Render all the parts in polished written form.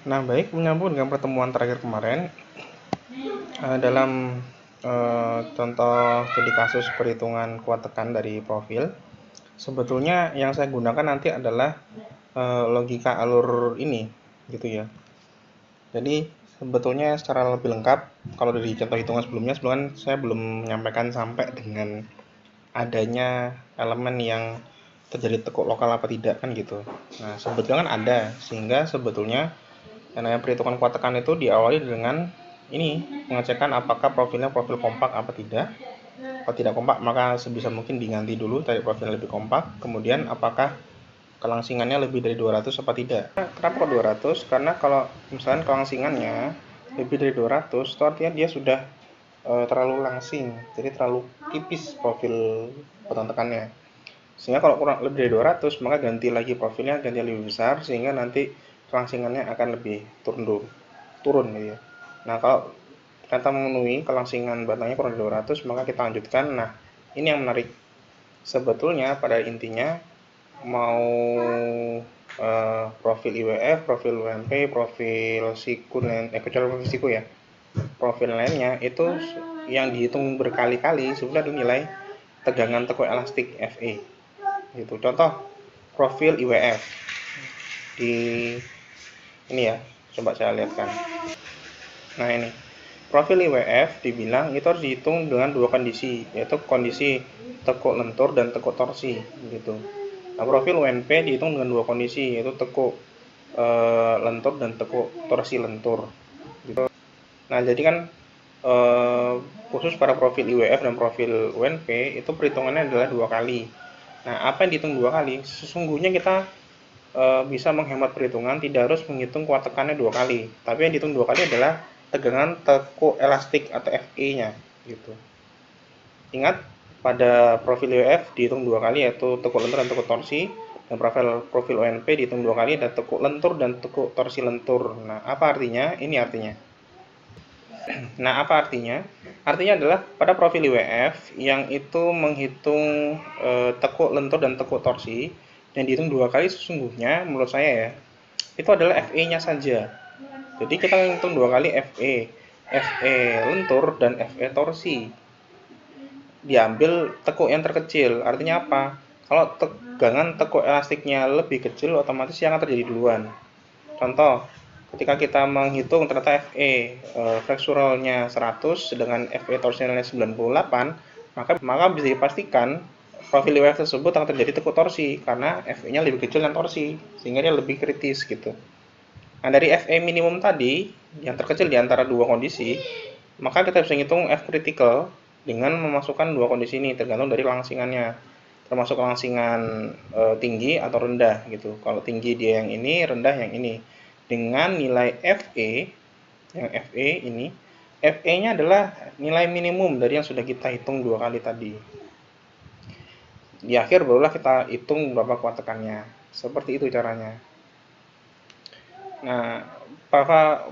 Nah, baik, menyambung dengan pertemuan terakhir kemarin, dalam contoh studi kasus perhitungan kuat tekan dari profil, sebetulnya yang saya gunakan nanti adalah logika alur ini, gitu ya. Jadi sebetulnya secara lebih lengkap, kalau dari contoh hitungan sebelumnya saya belum menyampaikan sampai dengan adanya elemen yang terjadi tekuk lokal apa tidak kan gitu. Nah, sebetulnya kan ada, sehingga sebetulnya yang namanya perhitungan kuat tekan itu diawali dengan ini, pengecekan apakah profilnya profil kompak apa tidak. Kalau tidak kompak maka sebisa mungkin diganti dulu, cari profil lebih kompak. Kemudian apakah kelangsingannya lebih dari 200 apa tidak. Kenapa kok 200? Karena kalau misalnya kelangsingannya lebih dari 200, itu artinya dia sudah terlalu langsing, jadi terlalu tipis profil botol tekannya. Sehingga kalau kurang lebih dari 200, maka ganti lagi profilnya, ganti lebih besar, sehingga nanti kelangsingannya akan lebih turun gitu ya. Nah, kalau ternyata memenuhi kelangsingan batangnya kurang dari 200, maka kita lanjutkan. Nah, ini yang menarik. Sebetulnya pada intinya mau profil IWF, profil UMP, profil siku, kecuali profil siku ya, profil lainnya itu yang dihitung berkali-kali sebenarnya ada nilai tegangan tekuk elastik FE gitu. Contoh profil IWF di ini ya, coba saya lihatkan. Nah, ini profil IWF dibilang itu harus dihitung dengan dua kondisi, yaitu kondisi tekuk lentur dan tekuk torsi gitu. Nah, profil UNP dihitung dengan dua kondisi, yaitu tekuk lentur dan tekuk torsi lentur gitu. Nah, jadi kan khusus pada profil IWF dan profil UNP itu perhitungannya adalah dua kali. Nah, apa yang dihitung dua kali? Sesungguhnya kita bisa menghemat perhitungan, tidak harus menghitung kuat tekannya dua kali, tapi yang dihitung dua kali adalah tegangan tekuk elastik atau FE-nya gitu. Ingat, pada profil UF dihitung dua kali, yaitu tekuk lentur dan tekuk torsi, dan profil UNP dihitung dua kali, ada tekuk lentur dan tekuk torsi lentur. Nah, apa artinya? Ini artinya. Nah, apa artinya? Artinya adalah pada profil IWF yang itu menghitung tekuk lentur dan tekuk torsi, yang dihitung dua kali sesungguhnya menurut saya ya, itu adalah FE-nya saja. Jadi kita menghitung dua kali FE lentur dan FE torsi. Diambil tekuk yang terkecil. Artinya apa? Kalau tegangan tekuk elastiknya lebih kecil, otomatis yang akan terjadi duluan. Contoh, ketika kita menghitung ternyata FE flexuralnya 100 sedangkan FE torsionalnya 98, maka bisa dipastikan profil IWF tersebut akan terjadi tekuk torsi karena FE-nya lebih kecil dan torsi, sehingga dia lebih kritis gitu. Nah, dari FE minimum tadi yang terkecil di antara dua kondisi, maka kita bisa hitung F critical dengan memasukkan dua kondisi ini tergantung dari langsingannya, termasuk langsingan tinggi atau rendah gitu. Kalau tinggi dia yang ini, rendah yang ini. Dengan nilai FE, yang FE ini, FE-nya adalah nilai minimum dari yang sudah kita hitung dua kali tadi. Di akhir barulah kita hitung berapa kuat tekannya. Seperti itu caranya. Nah,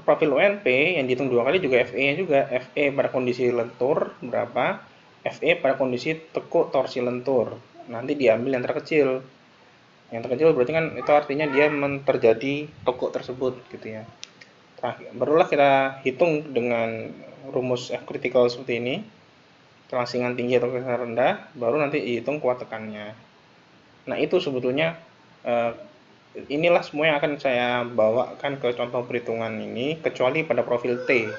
profil UNP yang dihitung dua kali juga FE-nya juga. FE pada kondisi lentur berapa, FE pada kondisi tekuk torsi lentur. Nanti diambil yang terkecil. Yang terkecil berarti kan itu artinya dia terjadi tekuk tersebut gitu ya. Barulah kita hitung dengan rumus F critical seperti ini. Kelangsingan tinggi atau kelangsingan rendah, baru nanti dihitung kuat tekannya. Nah, itu sebetulnya inilah semua yang akan saya bawakan ke contoh perhitungan ini, kecuali pada profil T.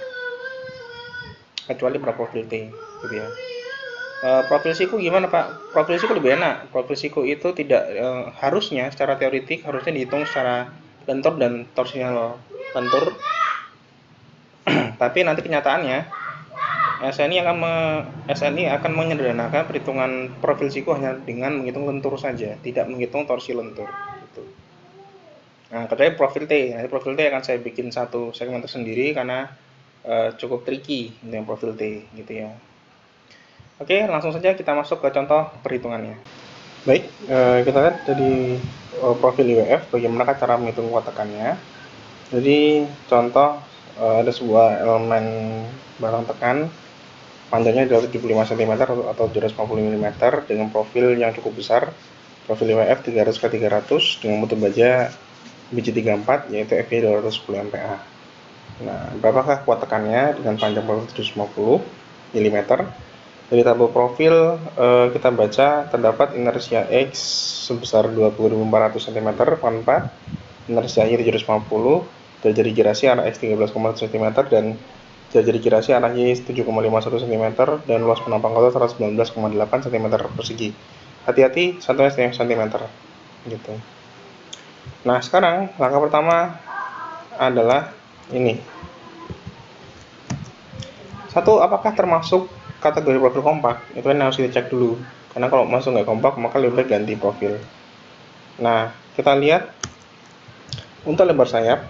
Gitu ya. Profil siku gimana Pak? Profil siku lebih enak. Profil siku itu tidak harusnya secara teoretik harusnya dihitung secara lentur dan torsional lentur. Tapi nanti kenyataannya SNI akan menyederhanakan perhitungan profil siku hanya dengan menghitung lentur saja, tidak menghitung torsi lentur. Gitu. Nah, kecuali profil T. Nanti profil T akan saya bikin satu segmen tersendiri karena cukup tricky dengan profil T gitu ya. Oke, langsung saja kita masuk ke contoh perhitungannya. Baik, kita lihat dari profil IWF bagaimana cara menghitung kuat tekannya. Jadi contoh ada sebuah elemen barang tekan panjangnya 275 cm atau 250 mm dengan profil yang cukup besar, profil IWF 300x300 dengan mutu baja BJ34 yaitu FE 210 MPa. Nah, berapakah kuat tekannya dengan panjang profil 750 mm? Dari tabel profil kita baca terdapat inersia X sebesar 20.400 cm pan 4, inersia Y 750, jari girasi arah X 13,1 cm dan jari girasi arah Y 7,51 cm dan luas penampang kotor 119,8 cm persegi. Hati-hati 1 cm gitu. Nah, sekarang langkah pertama adalah ini. Satu, apakah termasuk kategori profil kompak? Itu kan harus dicek dulu. Karena kalau masuk nggak kompak, maka lebih baik ganti profil. Nah, kita lihat untuk lebar sayap,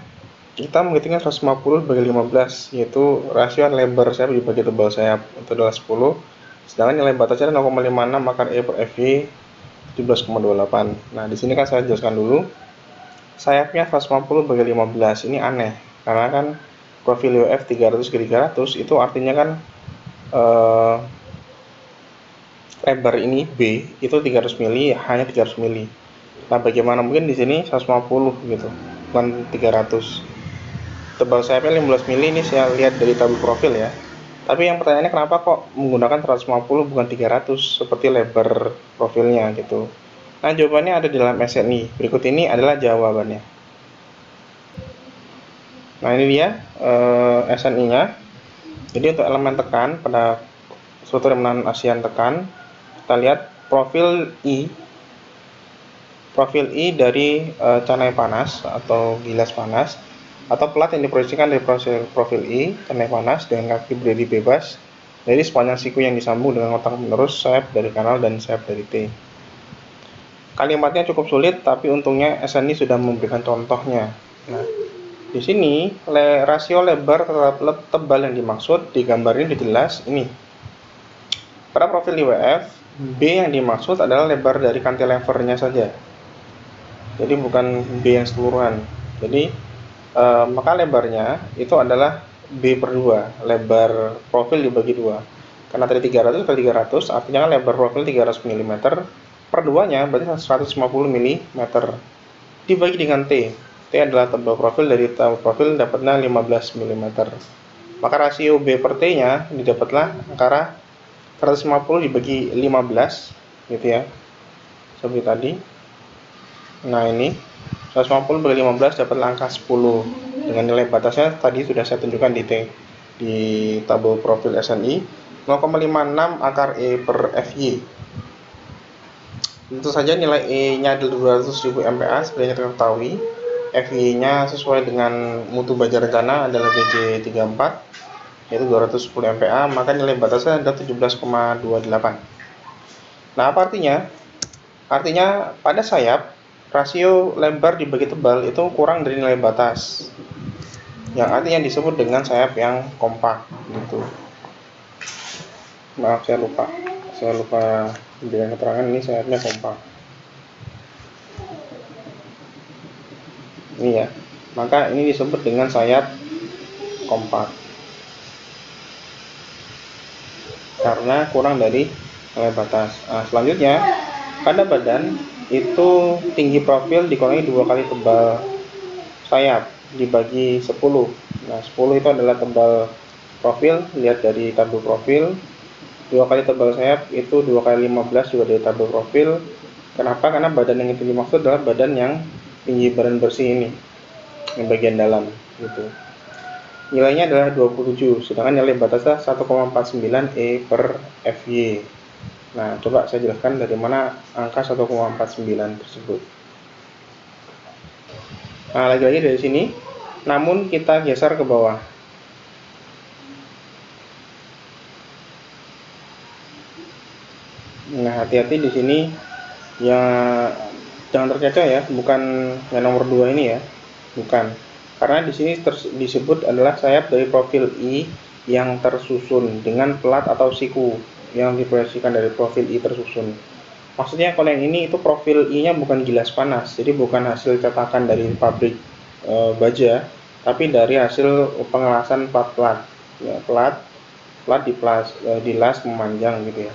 kita menghitungnya 150 bagi 15, yaitu rasio lebar sayap dibagi tebal sayap. Itu adalah 10. Sedangkan nilai batasnya 0,56 akar E per FY 17,28. Nah, di sini kan saya jelaskan dulu. Sayapnya 150 bagi 15. Ini aneh. Karena kan profil UF 300 ke 300 itu artinya kan lebar ini B itu 300 mili, hanya 300 mili. Nah, bagaimana mungkin di sini 150 gitu, bukan 300. Tebal sayapnya 15 mili, ini saya lihat dari tabel profil ya. Tapi yang pertanyaannya kenapa kok menggunakan 150 bukan 300 seperti lebar profilnya gitu. Nah, jawabannya ada di dalam SNI. Berikut ini adalah jawabannya. Nah, ini dia SNI-nya. Jadi untuk elemen tekan pada struktur yang menahan ASEAN tekan, kita lihat profil dari canai panas atau gilas panas atau pelat yang diproyeksikan dari profil I canai panas dengan kaki berdiri bebas dari sepanjang siku yang disambung dengan otak penerus sayap dari kanal dan sayap dari T. Kalimatnya cukup sulit, tapi untungnya SNI sudah memberikan contohnya. Nah, di sini rasio lebar terhadap tebal yang dimaksud di gambar ini jelas ini. Pada profil IWF, B yang dimaksud adalah lebar dari cantilevernya saja. Jadi bukan B yang keseluruhan. Jadi maka lebarnya itu adalah B per 2, lebar profil dibagi 2. Karena tadi 300 kali 300, artinya kan lebar profil 300 mm, per 2-nya berarti 150 mm. Dibagi dengan T. T adalah tebal profil, dari tebal profil dapatnya 15 mm. Maka rasio B per T-nya didapatlah angka 150 dibagi 15 gitu ya. Seperti tadi. Nah, ini 150 bagi 15 dapat angka 10 dengan nilai batasnya tadi sudah saya tunjukkan di tabel profil SNI 0,56 akar E per FY. Tentu saja nilai E-nya adalah 200.000 MPa seperti yang kita ketahui. FY-nya sesuai dengan mutu baja rencana adalah BJ34 yaitu 210 MPa, maka nilai batasnya adalah 17,28. Nah, apa artinya? Artinya pada sayap rasio lebar dibagi tebal itu kurang dari nilai batas, yang artinya disebut dengan sayap yang kompak gitu. Maaf, saya lupa memberikan keterangan ini sayapnya kompak. Ini ya, maka ini disebut dengan sayap kompak karena kurang dari nilai batas. Nah, selanjutnya pada badan itu tinggi profil dikurangi 2 kali tebal sayap dibagi 10. Nah, 10 itu adalah tebal profil, lihat dari tabel profil. 2 kali tebal sayap itu 2 kali 15 juga dari tabel profil. Kenapa? Karena badan yang itu dimaksud adalah badan yang tinggi badan bersih ini, yang bagian dalam gitu. Nilainya adalah 27, sedangkan nilai batasnya 1,49 E per FY. Nah, coba saya jelaskan dari mana angka 1,49 tersebut. Nah, lagi-lagi dari sini, namun kita geser ke bawah. Nah, hati-hati di sini ya, jangan terkecoh ya, bukan yang nomor 2 ini ya, bukan. Karena di sini disebut adalah sayap dari profil I yang tersusun dengan pelat atau siku yang diproyeksikan dari profil I tersusun. Maksudnya kalau yang ini itu profil I-nya bukan gilas panas, jadi bukan hasil cetakan dari pabrik baja, tapi dari hasil pengelasan plat ya, plat dilas memanjang gitu ya.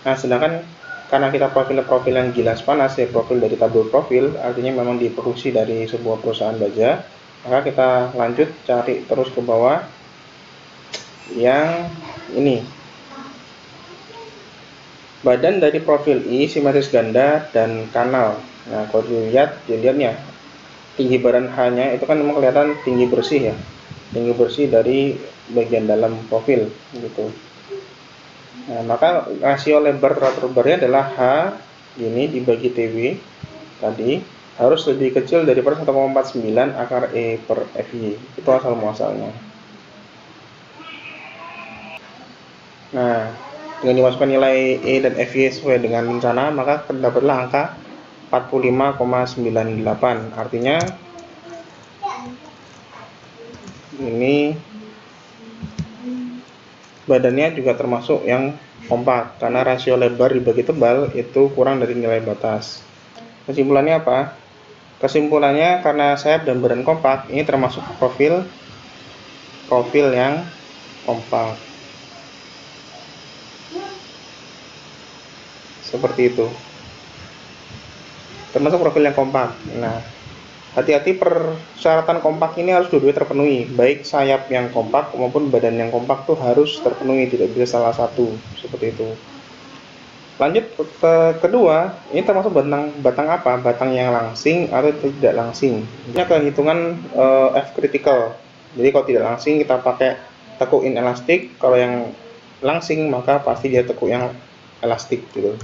Nah, sedangkan karena kita profil yang gilas panas ya, profil dari tabel profil, artinya memang diproduksi dari sebuah perusahaan baja, maka kita lanjut cari terus ke bawah yang ini, badan dari profil I simetris ganda dan kanal. Nah, kalau dilihatnya tinggi badan H-nya itu kan memang kelihatan tinggi bersih ya, tinggi bersih dari bagian dalam profil gitu. Nah, maka rasio lebar rotor barnya adalah H ini dibagi TW tadi harus lebih kecil daripada 1,49 akar E per FY. Itu asal muasalnya. Nah, dengan dimasukkan nilai E dan FY sesuai dengan rencana, maka terdapatlah angka 45,98. Artinya ini badannya juga termasuk yang kompak karena rasio lebar dibagi tebal itu kurang dari nilai batas. Kesimpulannya apa? Kesimpulannya karena sayap dan badan kompak, ini termasuk profil yang kompak. Seperti itu. Termasuk profil yang kompak. Nah, hati-hati, persyaratan kompak ini harus dua-duanya terpenuhi, baik sayap yang kompak maupun badan yang kompak tuh harus terpenuhi, tidak bisa salah satu, seperti itu. Lanjut ke kedua, ini termasuk batang apa? Batang yang langsing atau tidak langsing. Ini kehitungan F critical. Jadi kalau tidak langsing kita pakai tekuk in elastik, kalau yang langsing maka pasti dia tekuk yang elastik gitu.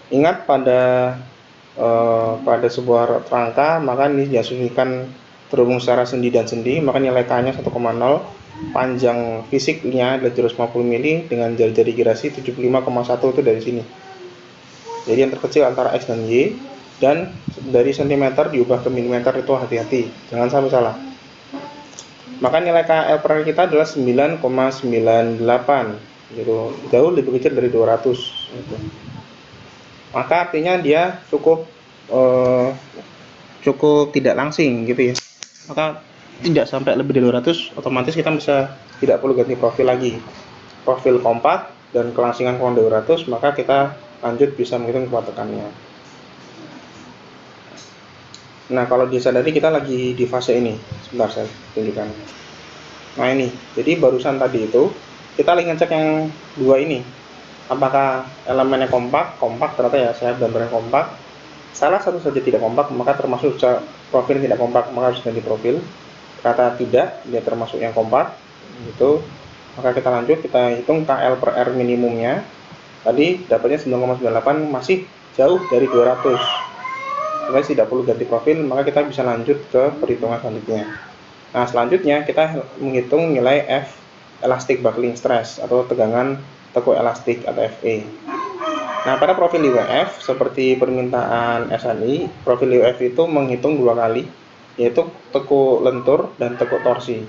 Ingat pada sebuah rangka, maka ini diasumsikan terhubung secara sendi dan sendi, maka nilai K-nya 1,0, panjang fisiknya adalah 250 mili dengan jari-jari girasi 75,1 itu dari sini. Jadi yang terkecil antara X dan Y, dan dari sentimeter diubah ke milimeter itu hati-hati, jangan sampai salah. Maka nilai KL per kita adalah 9,98 gitu, jauh lebih kecil dari 200 gitu. Maka artinya dia cukup tidak langsing gitu ya. Maka tidak sampai lebih dari 200, otomatis kita bisa tidak perlu ganti profil lagi. Profil kompak dan kelangsingan kurang dari 200, maka kita lanjut bisa menghitung kekuatan tekannya. Nah, kalau disadari kita lagi di fase ini. Sebentar saya tunjukkan. Nah, ini. Jadi barusan tadi itu kita lagi ngecek yang dua ini. Apakah elemennya kompak ternyata ya, saya benar-benar kompak. Salah satu saja tidak kompak, maka termasuk profil tidak kompak, maka harus ganti profil. Kata tidak, dia termasuk yang kompak gitu. Maka kita lanjut, kita hitung KL per R minimumnya. Tadi dapatnya 9,98, masih jauh dari 200. Jadi tidak perlu ganti profil, maka kita bisa lanjut ke perhitungan selanjutnya. Nah, selanjutnya kita menghitung nilai F elastic buckling stress atau tegangan tekuk elastik atau FE. Nah, pada profil IWF seperti permintaan SNI, profil IWF itu menghitung dua kali, yaitu tekuk lentur dan tekuk torsi.